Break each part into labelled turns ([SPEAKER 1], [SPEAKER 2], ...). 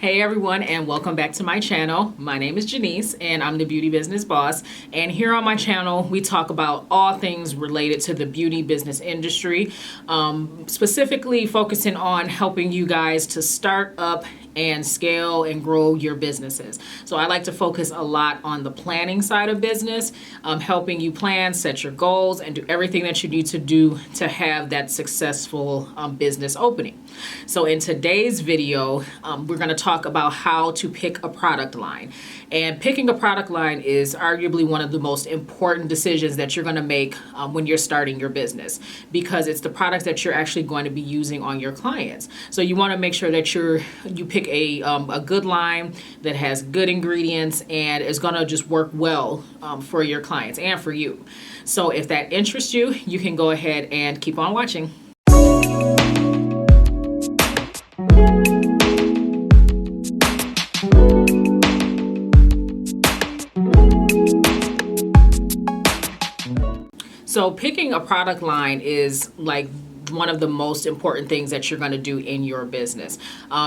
[SPEAKER 1] Hey everyone, and welcome back to my channel. My name is Janice and I'm the beauty business boss. And here on my channel, we talk about all things related to the beauty business industry, specifically focusing on helping you guys to start up and scale and grow your businesses. So I like to focus a lot on the planning side of business, helping you plan, set your goals, and do everything that you need to do to have that successful business opening. So in today's video, we're going to talk about how to pick a product line. And picking a product line is arguably one of the most important decisions that you're going to make when you're starting your business, because it's the products that you're actually going to be using on your clients. So you want to make sure that you pick a good line that has good ingredients and is going to just work well for your clients and for you. So if that interests you, you can go ahead and keep on watching. So picking a product line is like one of the most important things that you're going to do in your business.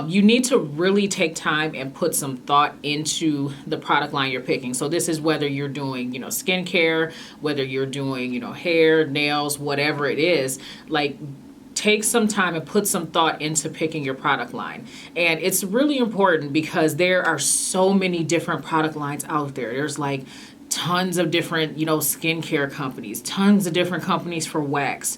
[SPEAKER 1] You need to really take time and put some thought into the product line you're picking. So this is whether you're doing, skincare, whether you're doing, hair, nails, whatever it is, like take some time and put some thought into picking your product line. And it's really important because there are so many different product lines out there. There's like tons of different, skincare companies, tons of different companies for wax,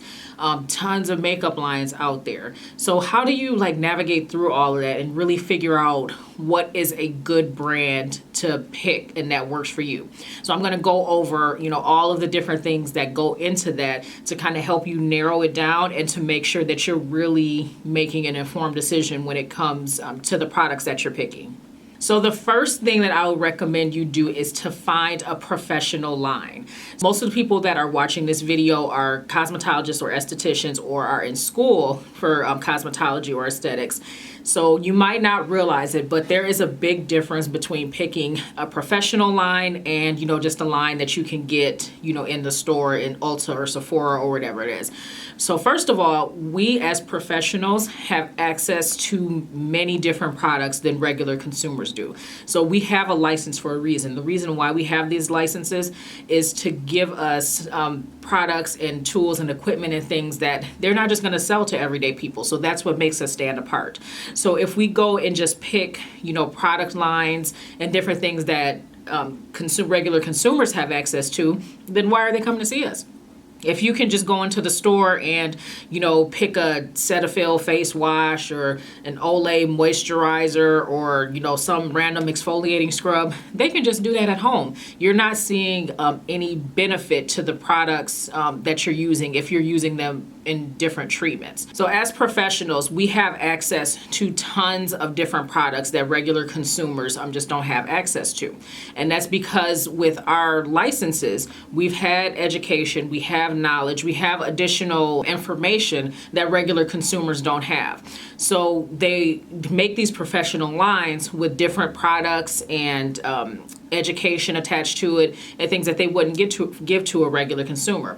[SPEAKER 1] tons of makeup lines out there. So how do you navigate through all of that and really figure out what is a good brand to pick and that works for you? So I'm going to go over, all of the different things that go into that to kind of help you narrow it down and to make sure that you're really making an informed decision when it comes to the products that you're picking. So the first thing that I would recommend you do is to find a professional line. Most of the people that are watching this video are cosmetologists or estheticians or are in school for cosmetology or aesthetics. So you might not realize it, but there is a big difference between picking a professional line and, just a line that you can get, in the store in Ulta or Sephora or whatever it is. So first of all, we as professionals have access to many different products than regular consumers do. So we have a license for a reason. The reason why we have these licenses is to give us products and tools and equipment and things that they're not just going to sell to everyday people. So that's what makes us stand apart. So if we go and just pick, product lines and different things that regular consumers have access to, then why are they coming to see us? If you can just go into the store and, pick a Cetaphil face wash or an Olay moisturizer or, some random exfoliating scrub, they can just do that at home. You're not seeing any benefit to the products that you're using if you're using them in different treatments. So as professionals, we have access to tons of different products that regular consumers just don't have access to. And that's because with our licenses, we've had education, we have knowledge, we have additional information that regular consumers don't have. So they make these professional lines with different products and education attached to it and things that they wouldn't give to a regular consumer.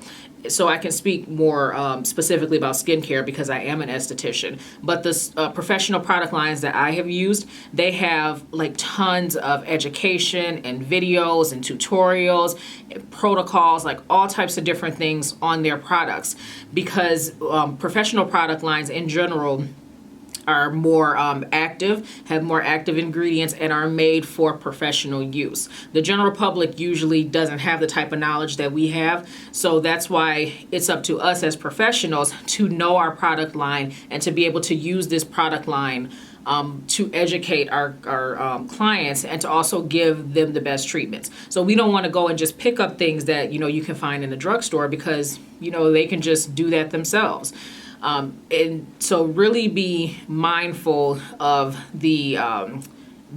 [SPEAKER 1] So I can speak more specifically about skincare because I am an esthetician. But the professional product lines that I have used, they have tons of education and videos and tutorials and protocols, all types of different things on their products, because professional product lines in general are more active, have more active ingredients, and are made for professional use. The general public usually doesn't have the type of knowledge that we have, so that's why it's up to us as professionals to know our product line and to be able to use this product line to educate our clients and to also give them the best treatments. So we don't want to go and just pick up things that you can find in the drugstore because they can just do that themselves. And so really be mindful of the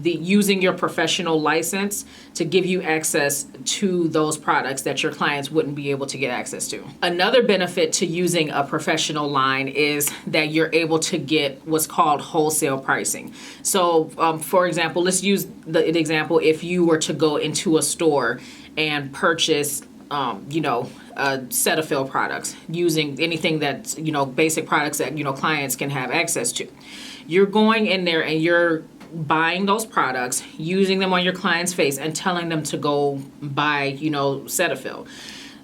[SPEAKER 1] using your professional license to give you access to those products that your clients wouldn't be able to get access to. Another benefit to using a professional line is that you're able to get what's called wholesale pricing. So for example, let's use the example if you were to go into a store and purchase Cetaphil products, using anything that's, basic products that, clients can have access to. You're going in there and you're buying those products, using them on your client's face, and telling them to go buy, Cetaphil.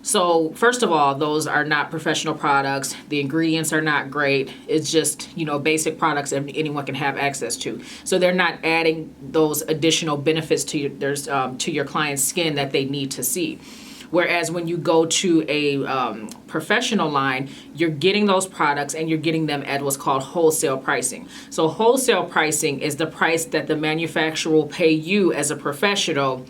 [SPEAKER 1] So first of all, those are not professional products. The ingredients are not great. It's just, basic products that anyone can have access to. So they're not adding those additional benefits to your client's skin that they need to see. Whereas when you go to a professional line, you're getting those products and you're getting them at what's called wholesale pricing. So wholesale pricing is the price that the manufacturer will pay you as a professional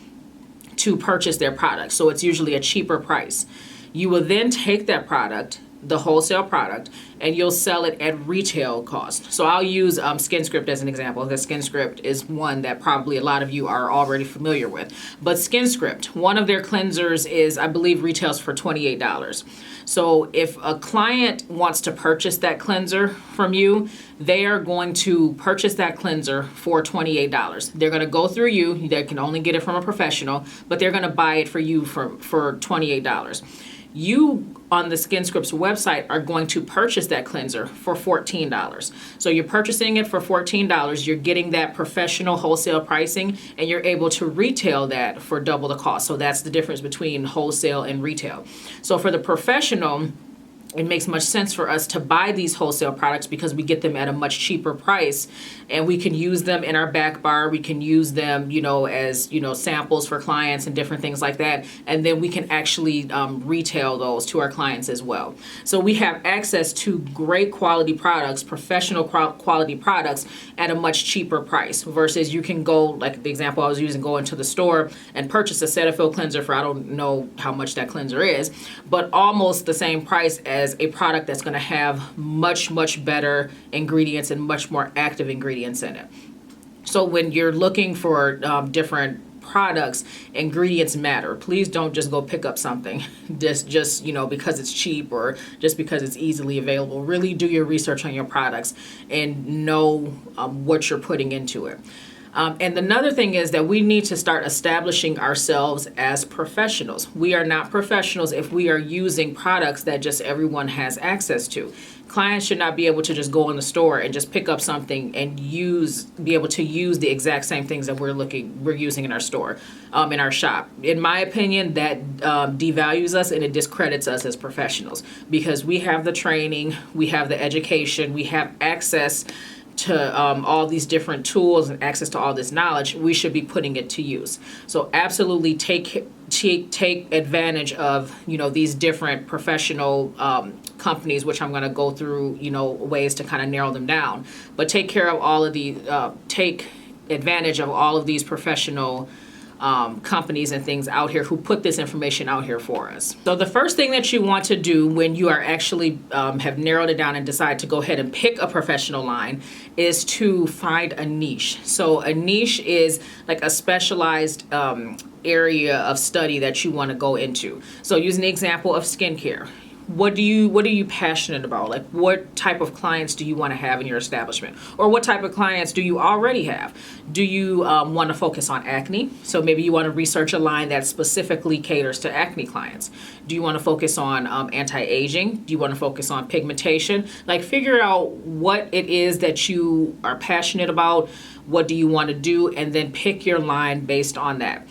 [SPEAKER 1] to purchase their product. So it's usually a cheaper price. You will then take that product, the wholesale product, and you'll sell it at retail cost. So I'll use SkinScript as an example, because SkinScript is one that probably a lot of you are already familiar with. But SkinScript, one of their cleansers is, I believe, retails for $28. So if a client wants to purchase that cleanser from you, they are going to purchase that cleanser for $28. They're going to go through you. They can only get it from a professional, but they're going to buy it for you for $28. You on the SkinScript's website are going to purchase that cleanser for $14. So you're purchasing it for $14, you're getting that professional wholesale pricing, and you're able to retail that for double the cost. So that's the difference between wholesale and retail. So for the professional, it makes much sense for us to buy these wholesale products because we get them at a much cheaper price, and we can use them in our back bar. We can use them, as, samples for clients and different things like that. And then we can actually retail those to our clients as well. So we have access to great quality products, professional quality products at a much cheaper price versus you can go, like the example I was using, go into the store and purchase a Cetaphil cleanser for, I don't know how much that cleanser is, but almost the same price as a product that's going to have much, much better ingredients and much more active ingredients in it. So when you're looking for different products, ingredients matter. Please don't just go pick up something just because it's cheap or just because it's easily available. Really do your research on your products and know what you're putting into it. And another thing is that we need to start establishing ourselves as professionals. We are not professionals if we are using products that just everyone has access to. Clients should not be able to just go in the store and just pick up something and be able to use the exact same things that we're using in our store, in our shop. In my opinion, that devalues us and it discredits us as professionals because we have the training, we have the education, we have access to all these different tools and access to all this knowledge. We should be putting it to use. So absolutely take advantage of these different professional companies, which I'm going to go through ways to kind of narrow them down. But take advantage of all of these professional companies and things out here who put this information out here for us. So the first thing that you want to do when you are actually have narrowed it down and decide to go ahead and pick a professional line is to find a niche. So a niche is like a specialized area of study that you want to go into. So using the example of skincare. What are you passionate about? Like what type of clients do you want to have in your establishment? Or what type of clients do you already have? Do you want to focus on acne? So maybe you want to research a line that specifically caters to acne clients. Do you want to focus on anti-aging? Do you want to focus on pigmentation? Like figure out what it is that you are passionate about. What do you want to do? And then pick your line based on that.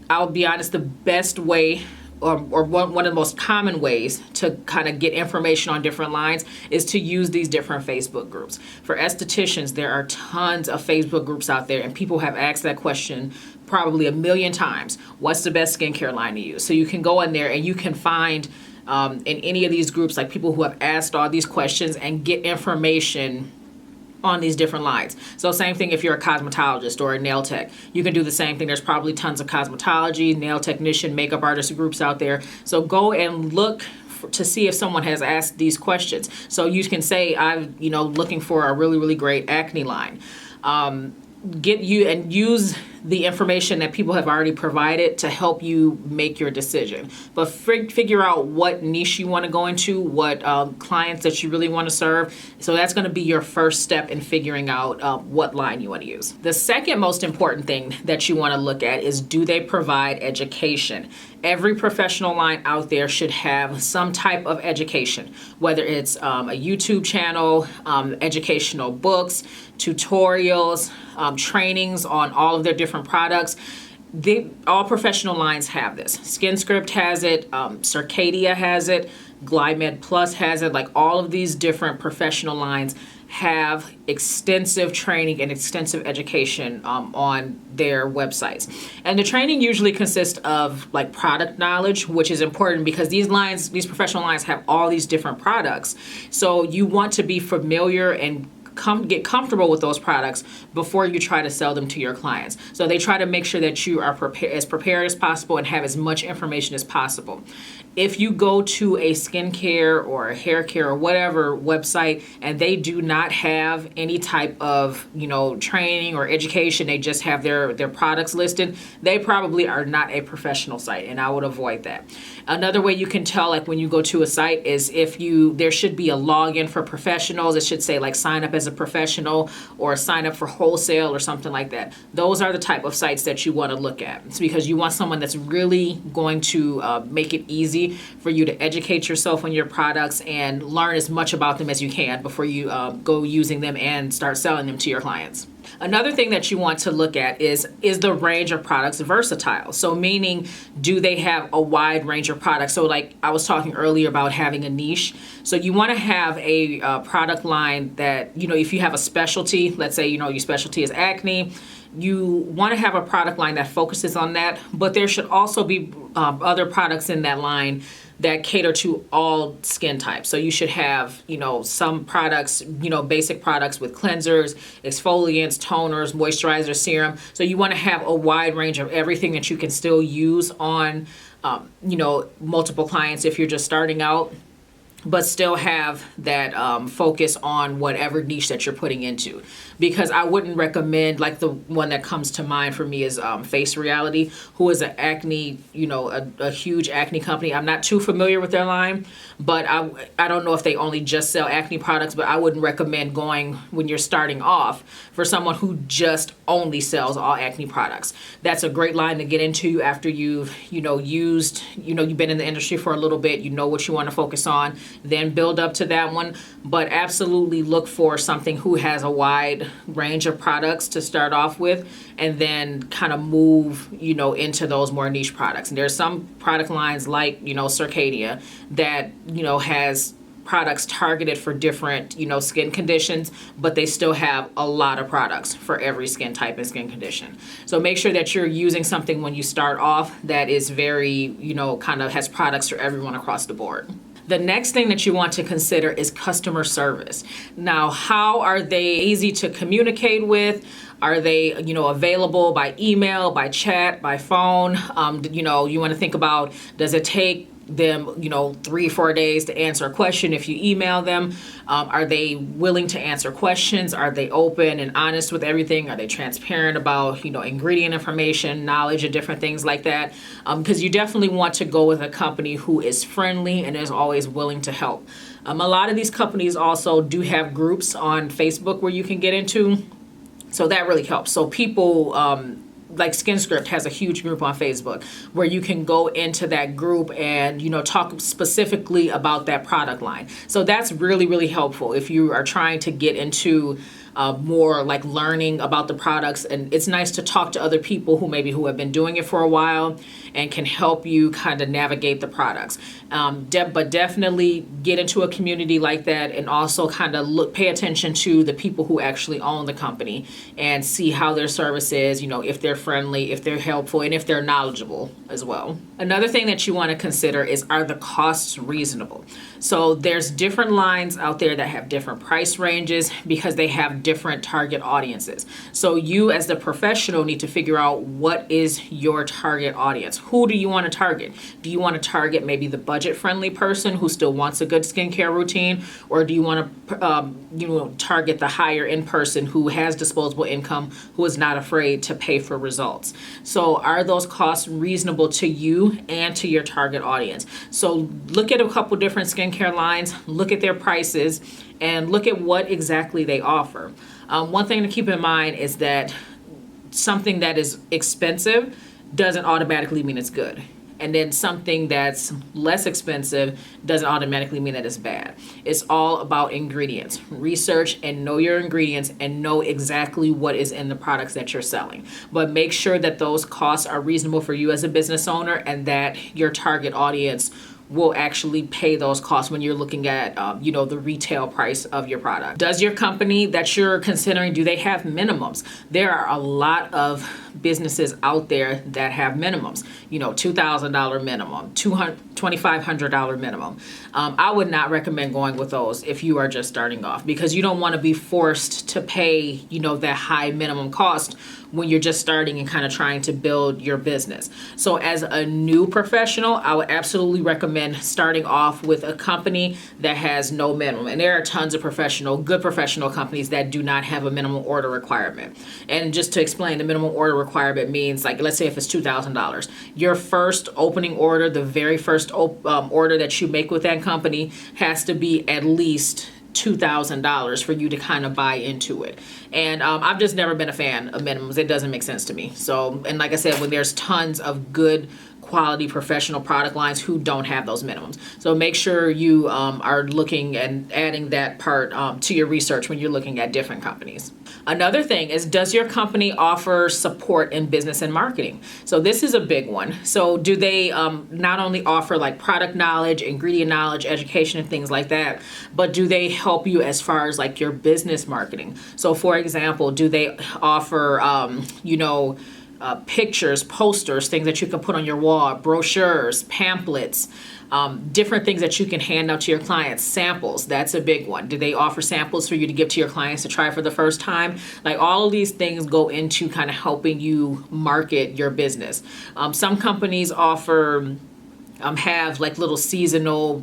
[SPEAKER 1] I'll be honest, the best way or one of the most common ways to kind of get information on different lines is to use these different Facebook groups. For estheticians, there are tons of Facebook groups out there, and people have asked that question probably a million times. What's the best skincare line to use? So you can go in there and you can find in any of these groups like people who have asked all these questions and get information on these different lines. So same thing if you're a cosmetologist or a nail tech. You can do the same thing. There's probably tons of cosmetology, nail technician, makeup artist groups out there. So go and look to see if someone has asked these questions. So you can say, I'm looking for a really, really great acne line. Get you and use the information that people have already provided to help you make your decision. But figure out what niche you want to go into, what clients that you really want to serve. So that's going to be your first step in figuring out what line you want to use. The second most important thing that you want to look at is, do they provide education? Every professional line out there should have some type of education, whether it's a YouTube channel, educational books, tutorials, trainings on all of their different products. All professional lines have this. SkinScript has it, Circadia has it, GlyMed Plus has it. Like, all of these different professional lines have extensive training and extensive education on their websites. And the training usually consists of like product knowledge, which is important because these professional lines have all these different products. So you want to be familiar and get comfortable with those products before you try to sell them to your clients. So they try to make sure that you are as prepared as possible and have as much information as possible. If you go to a skincare or a hair care or whatever website and they do not have any type of, training or education, they just have their products listed, they probably are not a professional site, and I would avoid that. Another way you can tell, like when you go to a site, is there should be a login for professionals. It should say like sign up as a professional or sign up for Wholesale or something like that. Those are the type of sites that you want to look at. It's because you want someone that's really going to make it easy for you to educate yourself on your products and learn as much about them as you can before you go using them and start selling them to your clients. Another thing that you want to look at is the range of products versatile? So meaning, do they have a wide range of products? So like I was talking earlier about having a niche. So you want to have a product line that, if you have a specialty, let's say, your specialty is acne, you want to have a product line that focuses on that, but there should also be other products in that line that cater to all skin types. So you should have, some products, basic products with cleansers, exfoliants, toners, moisturizers, serum. So you want to have a wide range of everything that you can still use on, multiple clients if you're just starting out, but still have that focus on whatever niche that you're putting into. Because I wouldn't recommend, like the one that comes to mind for me is Face Reality, who is an acne, a huge acne company. I'm not too familiar with their line, but I don't know if they only just sell acne products, but I wouldn't recommend going when you're starting off for someone who just only sells all acne products. That's a great line to get into after you've, you've been in the industry for a little bit, you know what you want to focus on, then build up to that one. But absolutely look for something who has a wide range of products to start off with, and then kind of move, into those more niche products. And there's some product lines like, Circadia that, has products targeted for different, skin conditions, but they still have a lot of products for every skin type and skin condition. So make sure that you're using something when you start off that is very, kind of has products for everyone across the board. The next thing that you want to consider is customer service. Now, how are they easy to communicate with? Are they, available by email, by chat, by phone? You want to think about, does it take them, 3-4 days to answer a question if you email them? Are they willing to answer questions? Are they open and honest with everything? Are they transparent about, ingredient information, knowledge, and different things like that? Because you definitely want to go with a company who is friendly and is always willing to help. A lot of these companies also do have groups on Facebook where you can get into. So that really helps. So people, like SkinScript has a huge group on Facebook where you can go into that group and, talk specifically about that product line. So that's really, really helpful if you are trying to get into more like learning about the products. And it's nice to talk to other people who have been doing it for a while and can help you kind of navigate the products. But definitely get into a community like that, and also kind of pay attention to the people who actually own the company and see how their service is, if they're friendly, if they're helpful, and if they're knowledgeable as well. Another thing that you want to consider is, are the costs reasonable? So there's different lines out there that have different price ranges because they have different target audiences. So you as the professional need to figure out what is your target audience. Who do you want to target? Do you want to target maybe the budget-friendly person who still wants a good skincare routine? Or do you want to target the higher-end person who has disposable income, who is not afraid to pay for results? So are those costs reasonable to you and to your target audience? So look at a couple different skincare lines, look at their prices, and look at what exactly they offer. One thing to keep in mind is that something that is expensive doesn't automatically mean it's good. and then something that's less expensive doesn't automatically mean that it's bad. It's all about ingredients. Research and know your ingredients and know exactly what is in the products that you're selling. But make sure that those costs are reasonable for you as a business owner and that your target audience will actually pay those costs when you're looking at, the retail price of your product. Does your company that you're considering, do they have minimums? There are a lot of businesses out there that have minimums, $2,000 minimum, $2,500 minimum. I would not recommend going with those if you are just starting off, because you don't want to be forced to pay, that high minimum cost when you're just starting and kind of trying to build your business. So as a new professional, I would absolutely recommend starting off with a company that has no minimum. And there are tons of good professional companies that do not have a minimum order requirement. And just to explain, the minimum order requirement means, like, let's say if it's $2,000, your first opening order, the very first order that you make with that company has to be at least $2,000 for you to kind of buy into it. And I've just never been a fan of minimums. It doesn't make sense to me. So, and like I said, when there's tons of good quality professional product lines who don't have those minimums. So make sure you are looking and adding that part to your research when you're looking at different companies. Another thing is, does your company offer support in business and marketing? So this is a big one. So do they not only offer like product knowledge, ingredient knowledge, education, and things like that, but do they help you as far as like your business marketing? So for example, do they offer, pictures, posters, things that you can put on your wall, brochures, pamphlets, different things that you can hand out to your clients, samples, that's a big one. Do they offer samples for you to give to your clients to try for the first time? Like, all of these things go into kind of helping you market your business. Some companies offer, have like little seasonal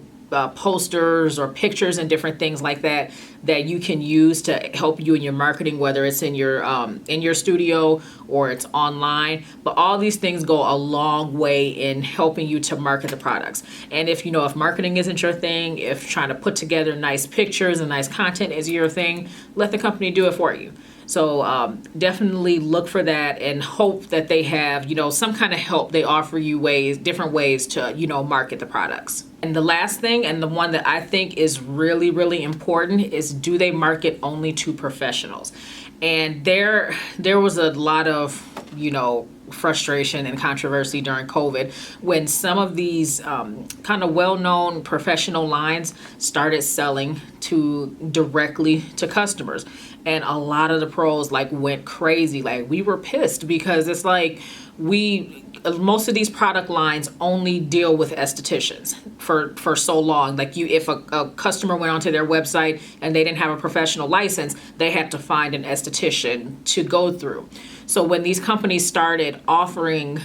[SPEAKER 1] posters or pictures and different things like that you can use to help you in your marketing, whether it's in your studio or it's online. But all these things go a long way in helping you to market the products. And if marketing isn't your thing, if trying to put together nice pictures and nice content is your thing, let the company do it for you. So definitely look for that and hope that they have, some kind of help. They offer you different ways to, market the products. And the last thing, and the one that I think is really, really important, is, do they market only to professionals? And there was a lot of, frustration and controversy during COVID when some of these kind of well-known professional lines started selling directly to customers. And a lot of the pros went crazy. We were pissed because it's like most of these product lines only deal with estheticians for so long. If a customer went onto their website and they didn't have a professional license, they had to find an esthetician to go through. So when these companies started offering,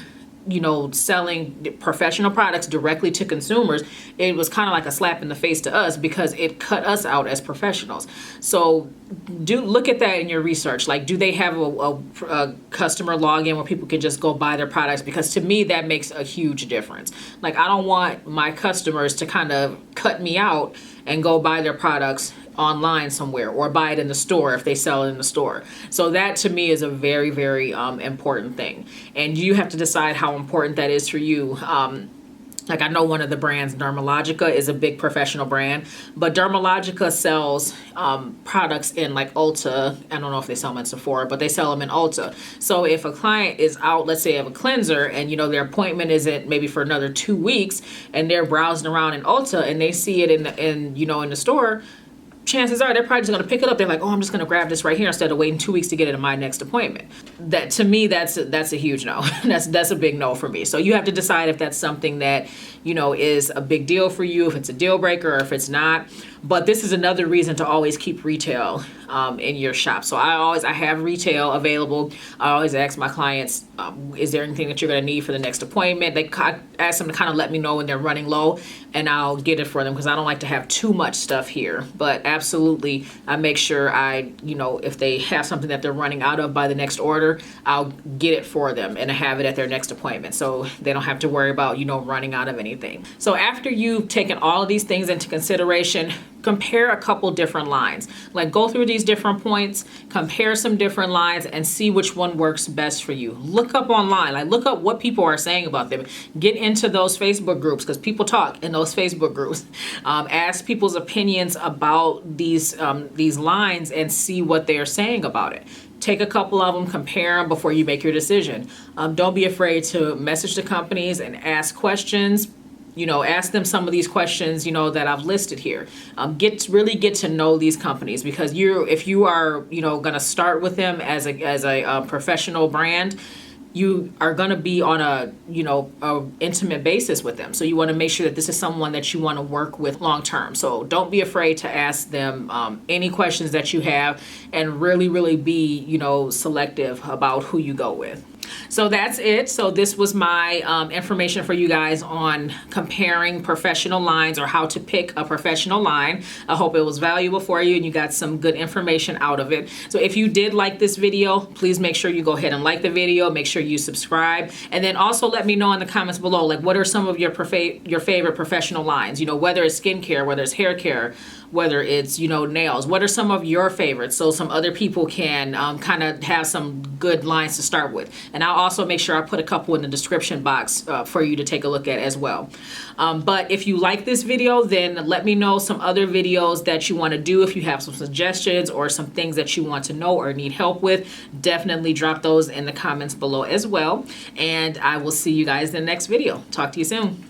[SPEAKER 1] selling professional products directly to consumers, it was kind of like a slap in the face to us because it cut us out as professionals. So look at that in your research. Do they have a customer login where people can just go buy their products? Because to me, that makes a huge difference. I don't want my customers to kind of cut me out and go buy their products online somewhere or buy it in the store if they sell it in the store. So that to me is a very, very important thing. And you have to decide how important that is for you. I know one of the brands, Dermalogica, is a big professional brand, but Dermalogica sells products in Ulta. I don't know if they sell them in Sephora, but they sell them in Ulta. So if a client is out, let's say, of a cleanser, and their appointment isn't maybe for another 2 weeks, and they're browsing around in Ulta and they see it in the store, chances are they're probably just going to pick it up. They're like, oh, I'm just going to grab this right here instead of waiting 2 weeks to get it in my next appointment. That, to me, that's a huge no. That's a big no for me. So you have to decide if that's something that, is a big deal for you, if it's a deal breaker or if it's not. But this is another reason to always keep retail in your shop. So I have retail available. I always ask my clients, is there anything that you're going to need for the next appointment? I ask them to kind of let me know when they're running low, and I'll get it for them because I don't like to have too much stuff here. But absolutely, I make sure if they have something that they're running out of by the next order, I'll get it for them and have it at their next appointment so they don't have to worry about, running out of anything. So after you've taken all of these things into consideration, compare a couple different lines. Like, go through these different points, compare some different lines, and see which one works best for you. Look up online, like look up what people are saying about them. Get into those Facebook groups, because people talk in those Facebook groups. Ask people's opinions about these lines and see what they are saying about it. Take a couple of them, compare them before you make your decision. Don't be afraid to message the companies and ask questions. Ask them some of these questions, that I've listed here. Really get to know these companies, because if you are, going to start with them as a professional brand, you are going to be on a intimate basis with them. So you want to make sure that this is someone that you want to work with long term. So don't be afraid to ask them any questions that you have, and really, really be, selective about who you go with. So that's it. So this was my information for you guys on comparing professional lines, or how to pick a professional line. I hope it was valuable for you and you got some good information out of it. So if you did like this video, please make sure you go ahead and like the video. Make sure you subscribe, and then also let me know in the comments below, like, what are some of your favorite professional lines? Whether it's skincare, whether it's hair care, whether it's nails. What are some of your favorites, so some other people can kind of have some good lines to start with. And I'll also make sure I put a couple in the description box for you to take a look at as well. But if you like this video, then let me know some other videos that you want to do. If you have some suggestions or some things that you want to know or need help with, definitely drop those in the comments below as well. And I will see you guys in the next video. Talk to you soon.